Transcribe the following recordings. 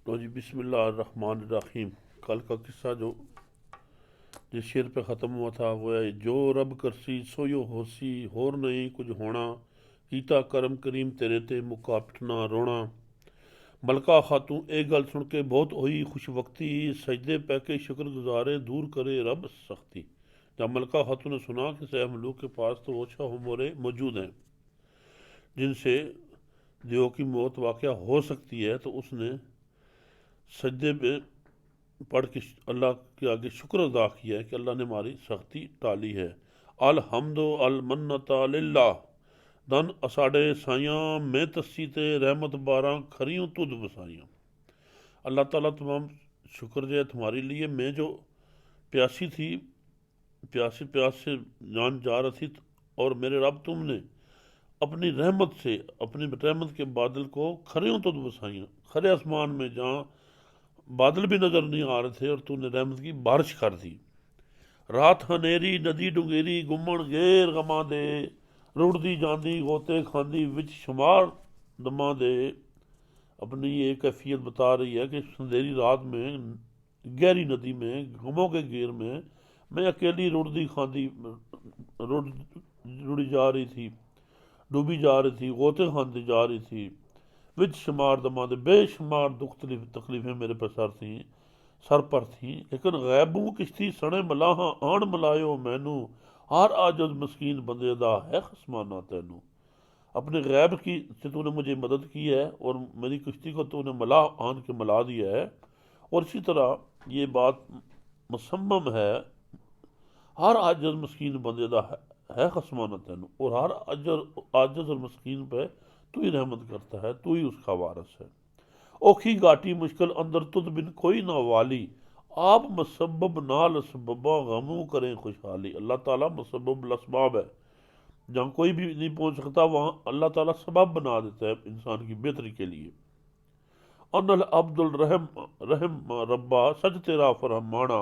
تو جی بسم اللہ الرحمن الرحیم۔ کل کا قصہ جو جس شعر پہ ختم ہوا تھا وہ ہے: جو رب کرسی سویو ہوسی ہور نہیں کچھ ہونا، کیتا کرم کریم تیرے تے مکا پٹنا رونا۔ ملکہ خاتون ایک گل سن کے بہت ہوئی خوش وقتی، سجدے پہ کے شکر گزارے دور کرے رب سختی۔ جب ملکہ خاتون نے سنا کہ سہ ملوک کے پاس تو وہ شاہ مورے موجود ہیں جن سے دیو کی موت واقع ہو سکتی ہے، تو اس نے سجدے میں پڑھ کے اللہ کے آگے شکر ادا کیا ہے کہ اللہ نے ہماری سختی ٹالی ہے۔ الحمد المنت للہ دن اساڑے سائیاں میں تسی تے رحمت باراں کھریوں تد بسائیاں۔ اللہ تعالیٰ تمام شکر جو ہے تمہارے لیے، میں جو پیاسی تھی، پیاس سے جان جا رہی تھی، اور میرے رب تم نے اپنی رحمت سے، اپنی رحمت کے بادل کو کھریوں تد بسائیاں، کھرے آسمان میں جہاں بادل بھی نظر نہیں آ رہے تھے، اور تو نے رحمت کی بارش کر دی۔ رات ہنیری ندی ڈنگیری گمن گیر غماں دے، رڑ دی جاندی غوطے کھاندی وچ شمار دماں دے۔ اپنی یہ کیفیت بتا رہی ہے کہ اندھیری رات میں، گہری ندی میں، غموں کے گیر میں اکیلی رڑدی کھاندی رڑی جا رہی تھی، ڈوبی جا رہی تھی، غوطے کھاندی جا رہی تھی۔ وچ شمار دماں دے، بے شمار دکھ تکلیفیں میرے سر پر تھیں، لیکن غیبوں کشتی سنے ملاحاں آن ملایو مینو، ہر عاجز مسکین بندے دا ہے خسمانہ تینو۔ اپنے غیب کی سے تو نے مجھے مدد کی ہے، اور میری کشتی کو تو نے ملاح آن کے ملا دیا ہے۔ اور اسی طرح یہ بات مصمم ہے، ہر عاجز مسکین بندے دا ہے خسمانہ تینو، اور ہر عاجز اور مسکین پہ تو ہی رحمت کرتا ہے، تو ہی اس کا وارث ہے۔ اوکھی گاٹی مشکل اندر تد بن کوئی نہ والی، آپ مسبب نال اسباباں غموں کریں خوشحالی۔ اللہ تعالیٰ مسبب الاسباب ہے، جہاں کوئی بھی نہیں پہنچ سکتا وہاں اللہ تعالیٰ سبب بنا دیتا ہے انسان کی بہتری کے لیے۔ ان العبد الرحم ربا سچ تیرا فرمانا،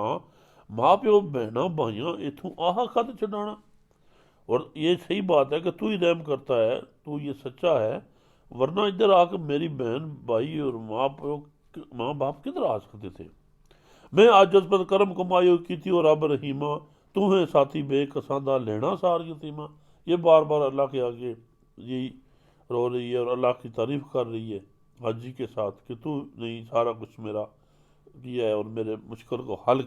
ماں پیو بہنا بھائیاں اتھوں آہا کد چھڈانا۔ اور یہ صحیح بات ہے کہ تو ہی رحم کرتا ہے، تو یہ سچا ہے، ورنہ ادھر آ کے میری بہن بھائی اور ماں باپ کدھر آ سکتے تھے۔ میں عاجز پر کرم کمائیو کیتی اور رب رحیمہ، تو ہے ساتھی بے کساندہ لینا سار یتیمہ۔ یہ بار بار اللہ کے آگے یہی رو رہی ہے اور اللہ کی تعریف کر رہی ہے حاجی کے ساتھ کہ تو نہیں سارا کچھ میرا کیا ہے اور میرے مشکل کو حل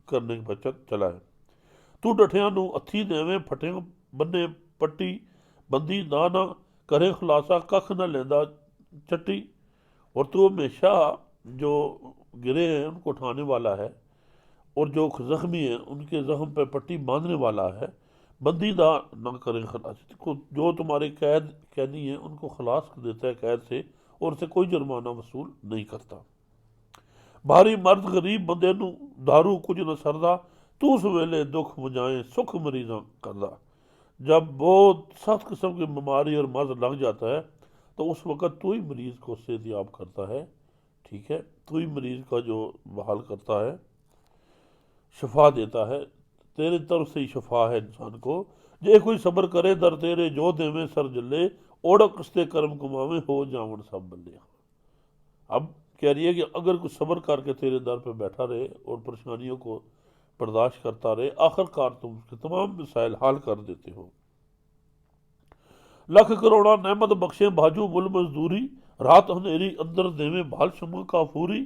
کرنے کی بچت چلا ہے۔ تو ڈٹھیاں نو اتھی دیویں پھٹیاں بنے پٹی، بندی نہ کرے خلاصہ ککھ نہ لیندا چٹی۔ اور تو ہمیشہ جو گرے ہیں ان کو اٹھانے والا ہے، اور جو زخمی ہیں ان کے زخم پہ پٹی باندھنے والا ہے۔ بندی نہ کرے خلاص، جو تمہارے قیدی ہیں ان کو خلاص کر دیتا ہے قید سے، اور اسے کوئی جرمانہ وصول نہیں کرتا۔ بھاری مرد غریب بندے نو دارو کچھ نہ سردا، تو اس ویلے دکھ مجائیں سکھ مریضاں کردہ۔ جب بہت سخت قسم کی بیماری اور مرض لگ جاتا ہے تو اس وقت تو ہی مریض کو صحت یاب کرتا ہے، ٹھیک ہے، تو ہی مریض کا جو بحال کرتا ہے، شفا دیتا ہے، تیرے طرف سے ہی شفا ہے انسان کو۔ جے کوئی صبر کرے در تیرے، جو دیویں سر جلے، اوڑک کستے کرم کماویں ہو جاون سب بلے۔ اب کہہ رہی ہے کہ اگر کوئی صبر کر کے تیرے در پہ بیٹھا رہے اور پریشانیوں کو برداشت کرتا رہے، آخر کار تم اس کے تمام مسائل حل کر دیتے ہو۔ لکھ کروڑا نعمت بخشیں بھاجو مل مزدوری، رات ہنیری اندر دیویں بھال شمع کافوری۔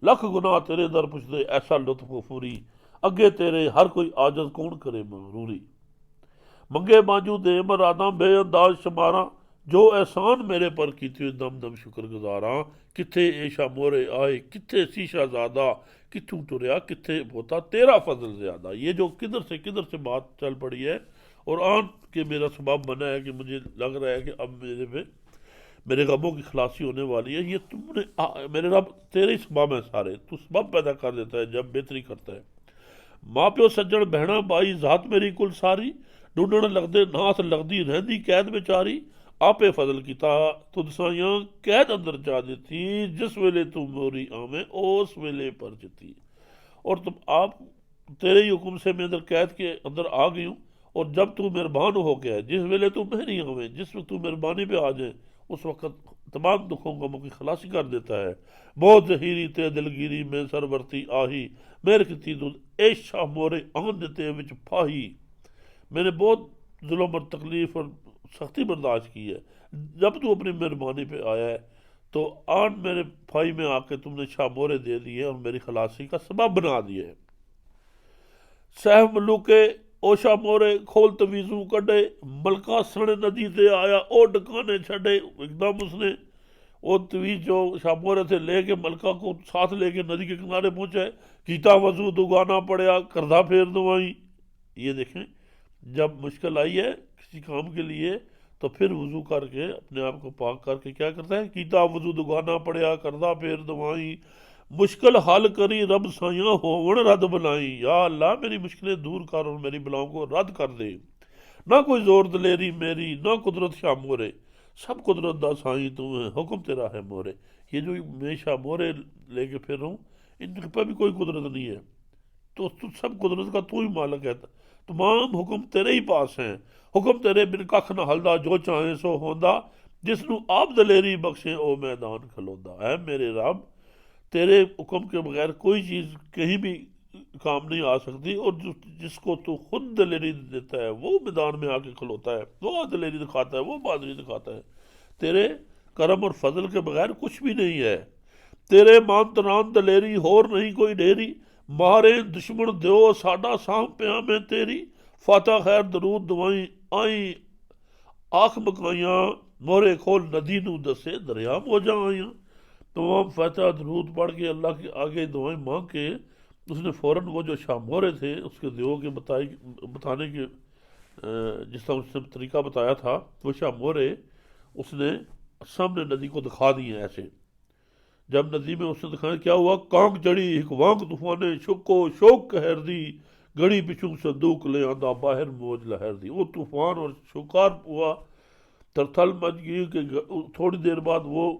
لکھ گناہ تیرے در پچھ دے ایسا لطف غفوری، اگے تیرے ہر کوئی عاجز کون کرے مغروری۔ منگے بانجو دے مراداں بے انداز شماراں، جو احسان میرے پر کیتے دم دم شکر گزاراں۔ کتھے ایشا مورے آئے کتھے سیشا زادہ، کتھوں ٹریا کتھے ہوتا تیرا فضل زیادہ۔ یہ جو کدھر سے بات چل پڑی ہے اور آن کے میرا سبب بنا ہے کہ مجھے لگ رہا ہے کہ اب میرے غموں کی خلاصی ہونے والی ہے، یہ تم نے میرے رب تیرے ہی سبب ہیں سارے، تو سبب پیدا کر دیتا ہے جب بہتری کرتا ہے۔ ماں پیو سجن بہنا بائی ذات میری کل ساری، ڈھونڈن لگدے ناس لگدی رہندی قید بیچاری۔ آپے فضل کیتا تد سائیاں قید اندر جا دیتی، جس ویلے تو موری آویں اس ویلے پر جتی۔ اور تم آپ تیرے ہی حکم سے میں اندر قید کے اندر آ گئی ہوں، اور جب تو مہربان ہو گیا ہے، جس ویلے تو مہری آویں، جس وقت تو مہربانی پہ آ جائے اس وقت تمام دکھوں غموں کی خلاصی کر دیتا ہے۔ بہت زہیری تے دلگیری میں سرورتی آہی، میرے کتی دودھ اے شاہ مورے آن دیتے وچ پاہی۔ میں نے بہت ظلم اور تکلیف اور سختی برداشت کی ہے، جب تو اپنی مہربانی پہ آیا ہے تو آن میرے پھائی میں آ کے تم نے شاہ مورے دے دیے اور میری خلاصی کا سبب بنا دیے۔ سہ ملوکے او شاہ مورے کھول تویزوں کڈے، ملکہ سنے ندی تے آیا او ڈکانے چھڑے۔ ایک دم اس نے وہ تویز جو شاہ مورے سے لے کے ملکہ کو ساتھ لے کے ندی کے کنارے پہنچے، کیتا وضو دگانا پڑیا کردہ پھیر دوائی۔ یہ دیکھیں، جب مشکل آئی ہے کسی کام کے لیے تو پھر وضو کر کے اپنے آپ کو پاک کر کے کیا کرتا ہے، کیتا وضو دگانا پڑیا کردہ پھیر دوائی، مشکل حل کری رب سائیاں ہون رد بنائی۔ یا اللہ میری مشکلیں دور کر اور میری بلاؤں کو رد کر دے۔ نہ کوئی زور دلیری میری، نہ قدرت شاہ مورے، سب قدرت دا سائیں تو ہے، حکم تیرا ہے مورے۔ یہ جو میں شاہ مورے لے کے پھر رہا ہوں، ان پہ بھی کوئی قدرت نہیں ہے، تو سب قدرت کا تو ہی مالک ہے، تمام حکم تیرے ہی پاس ہیں۔ حکم تیرے بن کخ نہ ہلدا، جو چاہیں سو ہوندا، جس نو آپ دلیری بخشیں او میدان کھلوندا۔ اے میرے رب، تیرے حکم کے بغیر کوئی چیز کہیں بھی کام نہیں آ سکتی، اور جس کو تو خود دلیری دیتا ہے وہ میدان میں آ کے کھلوتا ہے، وہ دلیری دکھاتا ہے، وہ بہادری دکھاتا ہے۔ تیرے کرم اور فضل کے بغیر کچھ بھی نہیں ہے۔ تیرے مان تران دلیری ہور نہیں کوئی ڈھیری، مارے دشمن دیو ساڈا سام پیا میں تیری، فاتح خیر درود دعائیں آئیں آنکھ مکائیاں، مورے کھول ندی نو دسے دریا موجاں آئیاں۔ تمام فاتحہ درود پڑھ کے اللہ کے آگے دعائیں مانگ کے اس نے فوراً وہ جو شاہ مورے تھے اس کے دیو کے بتانے کے جس طرح اس نے طریقہ بتایا تھا، وہ شاہ مورے اس نے سامنے ندی کو دکھا دیے ایسے۔ جب ندی میں اس نے دکھایا کیا ہوا، کانک چڑھی ایک وانک طوفانے شکو شوک کہر دی، گھڑی پچھو صندوق لے آندا باہر موج لہر دی۔ وہ طوفان اور شکار ہوا، ترتھل مچ گئی کہ تھوڑی دیر بعد وہ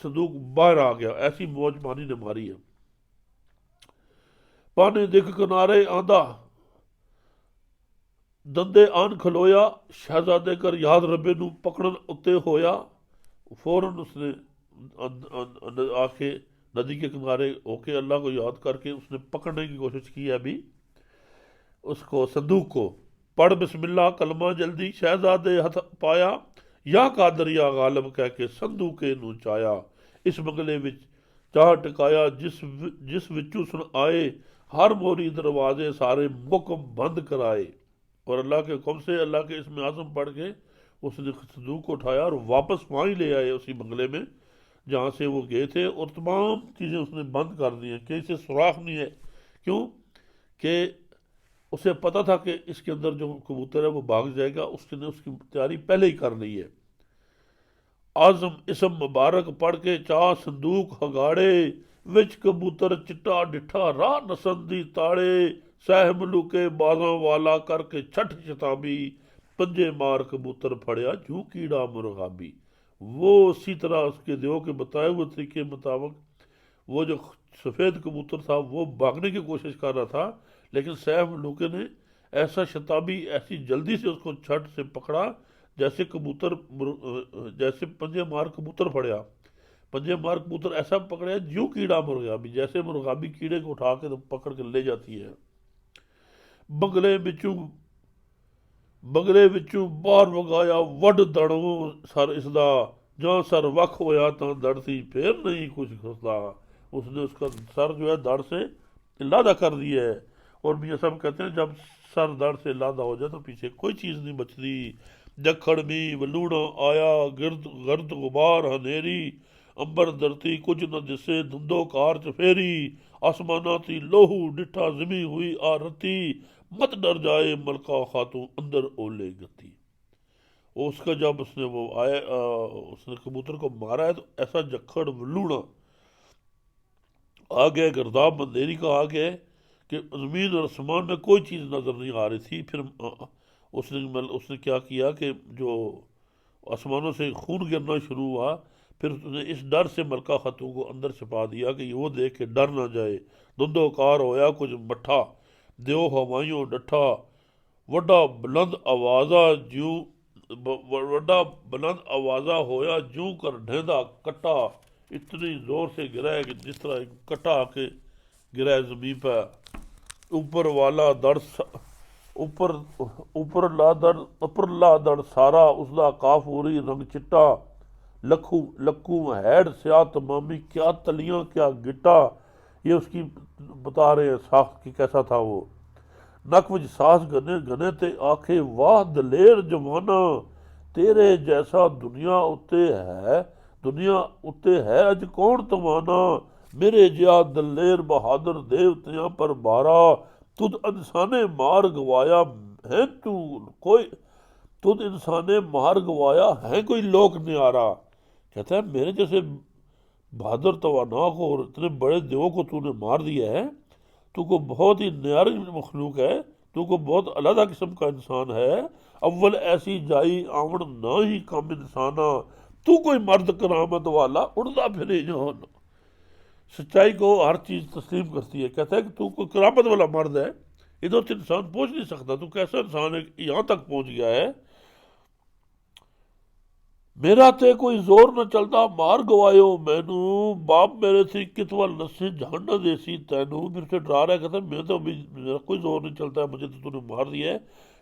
صندوق باہر آ گیا، ایسی موج پانی نے ماری ہے۔ پانی دکھ کنارے آندا دندے آن کھلویا، شہزادے کر یاد ربے نو پکڑن اتے ہویا۔ فوراً اس نے آ کے ندی کے کنارے ہو کے اللہ کو یاد کر کے اس نے پکڑنے کی کوشش کی ہے ابھی اس کو، صندوق کو۔ پڑھ بسم اللہ کلمہ جلدی، شہزادے ہتھ پایا، یا قادر یا غالب کہہ کے صندوقے نو چایا، اس بنگلے وچ چاہ ٹکایا، جس وچوں سن آئے ہر موری دروازے سارے مکم بند کرائے۔ اور اللہ کے حکم سے اللہ کے اسم اعظم پڑھ کے اس نے صندوق کو اٹھایا اور واپس وہاں ہی لے آئے اسی بنگلے میں جہاں سے وہ گئے تھے، اور تمام چیزیں اس نے بند کر دی ہیں کہ اسے سوراخ نہیں ہے۔ کیوں کہ اسے پتہ تھا کہ اس کے اندر جو کبوتر ہے وہ بھاگ جائے گا، اس نے اس کی تیاری پہلے ہی کر لی ہے۔ اعظم اسم مبارک پڑھ کے چاہ صندوق ہگاڑے، وچ کبوتر چٹا ڈٹھا راہ نسندی تاڑے، سہ ملوکے بازاں والا کر کے چھٹ شتابی، پنجے مار کبوتر پھڑیا جوں کیڑا مرغابی۔ وہ اسی طرح اس کے دیو کے بتائے ہوئے طریقے مطابق وہ جو سفید کبوتر تھا وہ بھاگنے کی کوشش کر رہا تھا، لیکن سہ ملوکے نے ایسا شتابی ایسی جلدی سے اس کو چھٹ سے پکڑا جیسے جیسے پنجے مار کبوتر پھڑیا، پنجے مار کبوتر ایسا پکڑیا جو کیڑا مرغابی، جیسے مرغابی کیڑے کو اٹھا کے پکڑ کے لے جاتی ہے۔ بنگلے وچوں باہر وگایا وڈ دڑوں سر اس دا، جہاں سر وکھ ہویا تاں دڑ سی پھر نہیں کچھ گھسدا۔ اس نے اس کا سر جو ہے دڑ سے لادا کر دیا ہے، اور میاں صاحب کہتے ہیں جب سر دڑ سے لادا ہو جائے تو پیچھے کوئی چیز نہیں بچتی۔ جکھڑ میں ولوڑا آیا گرد غبار ہنیری، امبر دھرتی کچھ نہ دسے دھندو کار چفیری، آسماناتی لوہو ڈٹھا زمیں ہوئی آ رتی، مت ڈر جائے ملکہ خاتون اندر اولے گتی۔ اس کا جب اس نے وہ آیا اس نے کبوتر کو مارا ہے تو ایسا جکھڑ ولوڑا آ گیا، گرداب اندھیری کا آ گیا کہ زمین اور آسمان میں کوئی چیز نظر نہیں آ رہی تھی۔ پھر اس نے کیا کیا کہ جو آسمانوں سے خون گرنا شروع ہوا، پھر اس نے اس ڈر سے ملکہ خاتون کو اندر چھپا دیا کہ وہ دیکھ کے ڈر نہ جائے۔ دھندو کار ہویا کچھ مٹھا، دیو ہوائیوں ڈٹھا، وڈا بلند آوازہ جیوں وڈا بلند آوازہ ہویا جوں کر ڈھیندا کٹا، اتنی زور سے گرا ہے کہ جس طرح ایک کٹا آ کے گرا ہے زمین پہ۔ اوپر والا دڑ اوپر لا دڑ سارا اس دا کافوری رنگ چٹا، لکھوں ہیڈ سیاہ تمامی، کیا تلیاں کیا گٹا۔ یہ اس کی بتا رہے ہیں ساخت کی کیسا تھا وہ۔ نک وچ سانس گنے تے آکھے واہ دلیر جوانا، تیرے جیسا دنیا اتے ہے اج کون توانا۔ میرے جیا دلیر بہادر دیوتیاں پر بارا، تد انسانے مار گوایا ہے تد انسانے مار گوایا ہے کوئی لوک نیارا۔ کہتا ہے میرے جیسے بہادر تواناک اور اتنے بڑے دیو کو تو نے مار دیا ہے، تو کو بہت ہی نیاری مخلوق ہے، تو کو بہت علیحدہ قسم کا انسان ہے۔ اول ایسی جائی آوڑ نہ ہی کم انسانا، تو کوئی مرد کرامت والا اڑدا پھرے جہان۔ سچائی کو ہر چیز تسلیم کرتی ہے۔ کہتا ہے کہ تو کوئی کرامت والا مرد ہے، ادھر سے انسان پہنچ نہیں سکتا، تو کیسا انسان ہے یہاں تک پہنچ گیا ہے۔ میرا تے کوئی زور نہ چلتا مار گوایو مینو، باپ میرے سے کتوال نسے جھان نہ دیسی تینو۔ پھر سے ڈرا رہا ہے، کہتا ہے میں تو ابھی میرا کوئی زور نہیں چلتا ہے، مجھے تو نے مار دیا ہے،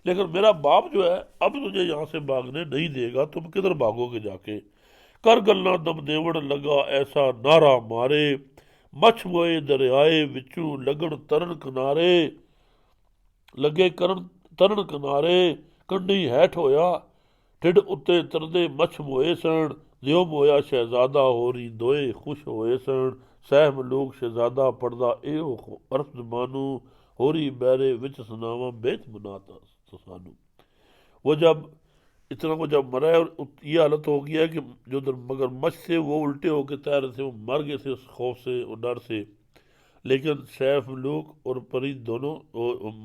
لیکن میرا باپ جو ہے اب تجھے یہاں سے بھاگنے نہیں دے گا، تم کدھر بھاگو گے جا کے۔ کر گلنا دم دیوڑ لگا ایسا نعرہ مارے، مچھ موئے دریائے وچوں لگن ترن کنارے، لگے ترن کنارے، کنڈی ہیٹھ ہویا ٹھڈ اتے تردے مچھ موئے سن، دیو مویا شہزادہ ہوری دوئے خوش ہوئے سن۔ سہ ملوک شہزادہ پڑدا ایہو عرف زبانو، ہوری بیرے وچ سناواں بیت مناتا سانو۔ وہ جب مرا ہے اور یہ حالت ہو گیا ہے کہ جو مگر مچھ سے وہ الٹے ہو کے تیر رہے تھے، وہ مر گئے تھے اس خوف سے اور ڈر سے، لیکن سیف ملوک اور پری دونوں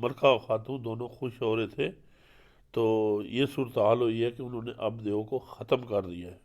ملکہ خاتون دونوں خوش ہو رہے تھے۔ تو یہ صورتحال ہوئی ہے کہ انہوں نے اب دیو کو ختم کر دیا ہے۔